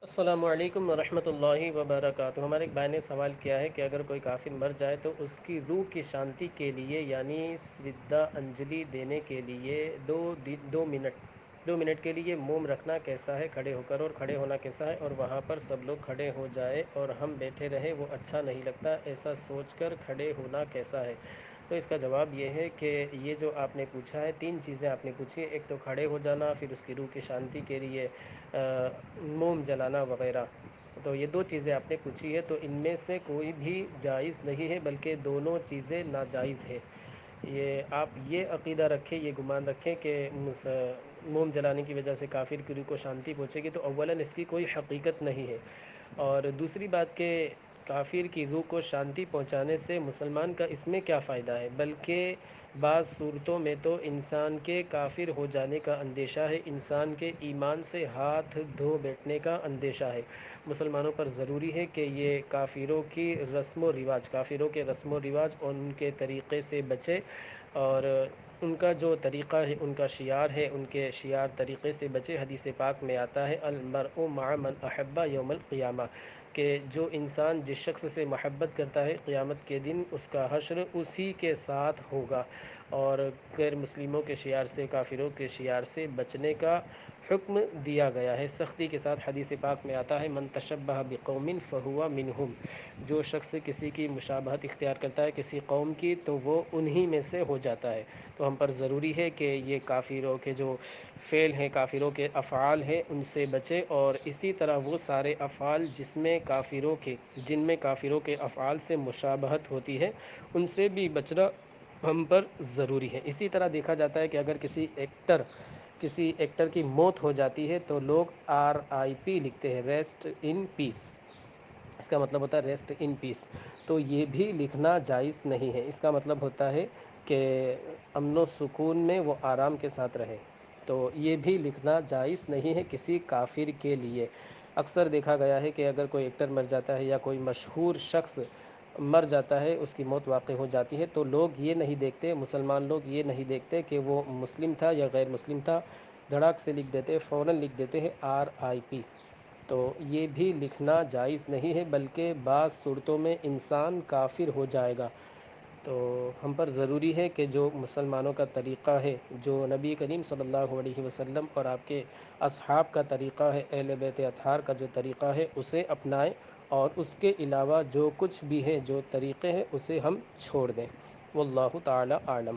السلام علیکم ورحمۃ اللہ وبرکاتہ۔ ہمارے ایک بھائی نے سوال کیا ہے کہ اگر کوئی کافر مر جائے تو اس کی روح کی شانتی کے لیے یعنی سردا انجلی دینے کے لیے 2 منٹ کے لیے موم رکھنا کیسا ہے، کھڑے ہو کر، اور کھڑے ہونا کیسا ہے، اور وہاں پر سب لوگ کھڑے ہو جائے اور ہم بیٹھے رہیں وہ اچھا نہیں لگتا، ایسا سوچ کر کھڑے ہونا کیسا ہے؟ تو اس کا جواب یہ ہے کہ یہ جو آپ نے پوچھا ہے، 3 چیزیں آپ نے پوچھی ہیں، ایک تو کھڑے ہو جانا، پھر اس کی روح کی شانتی کے لیے موم جلانا وغیرہ۔ تو یہ 2 چیزیں آپ نے پوچھی ہے، تو ان میں سے کوئی بھی جائز نہیں ہے بلکہ دونوں چیزیں ناجائز ہے۔ یہ آپ یہ عقیدہ رکھیں، یہ گمان رکھیں کہ موم جلانے کی وجہ سے کافر کی روح کو شانتی پہنچے گی، تو اولاً اس کی کوئی حقیقت نہیں ہے، اور دوسری بات کہ کافر کی روح کو شانتی پہنچانے سے مسلمان کا اس میں کیا فائدہ ہے، بلکہ بعض صورتوں میں تو انسان کے کافر ہو جانے کا اندیشہ ہے، انسان کے ایمان سے ہاتھ دھو بیٹھنے کا اندیشہ ہے۔ مسلمانوں پر ضروری ہے کہ یہ کافروں کی رسم و رواج، کافروں کے رسم و رواج اور ان کے طریقے سے بچے، اور ان کا جو طریقہ ہے، ان کا شعار ہے، ان کے شعار طریقے سے بچے۔ حدیث پاک میں آتا ہے المرء مع من احب یوم القیامہ، کہ جو انسان جس شخص سے محبت کرتا ہے قیامت کے دن اس کا حشر اسی کے ساتھ ہوگا، اور غیر مسلموں کے شعار سے، کافروں کے شعار سے بچنے کا حکم دیا گیا ہے سختی کے ساتھ۔ حدیث پاک میں آتا ہے من تشبہ بقوم فہو منہم، جو شخص کسی کی مشابہت اختیار کرتا ہے کسی قوم کی تو وہ انہی میں سے ہو جاتا ہے۔ تو ہم پر ضروری ہے کہ یہ کافروں کے جو فعل ہیں، کافروں کے افعال ہیں، ان سے بچے، اور اسی طرح وہ سارے افعال جن میں کافروں کے افعال سے مشابہت ہوتی ہے ان سے بھی بچنا ہم پر ضروری ہے۔ اسی طرح دیکھا جاتا ہے کہ اگر کسی ایکٹر کی موت ہو جاتی ہے تو لوگ RIP لکھتے ہیں، ریسٹ ان پیس، اس کا مطلب ہوتا ہے ریسٹ ان پیس۔ تو یہ بھی لکھنا جائز نہیں ہے، اس کا مطلب ہوتا ہے کہ امن و سکون میں وہ آرام کے ساتھ رہے، تو یہ بھی لکھنا جائز نہیں ہے کسی کافر کے لیے۔ اکثر دیکھا گیا ہے کہ اگر کوئی ایکٹر مر جاتا ہے یا کوئی مشہور شخص مر جاتا ہے، اس کی موت واقع ہو جاتی ہے، تو لوگ یہ نہیں دیکھتے، مسلمان لوگ یہ نہیں دیکھتے کہ وہ مسلم تھا یا غیر مسلم تھا، دھڑاک سے لکھ دیتے، فوراً لکھ دیتے ہیں RIP۔ تو یہ بھی لکھنا جائز نہیں ہے، بلکہ بعض صورتوں میں انسان کافر ہو جائے گا۔ تو ہم پر ضروری ہے کہ جو مسلمانوں کا طریقہ ہے، جو نبی کریم صلی اللہ علیہ وسلم اور آپ کے اصحاب کا طریقہ ہے، اہل بیت اطہار کا جو طریقہ ہے، اسے اپنائیں، اور اس کے علاوہ جو کچھ بھی ہے، جو طریقے ہیں، اسے ہم چھوڑ دیں۔ واللہ تعالی اعلم۔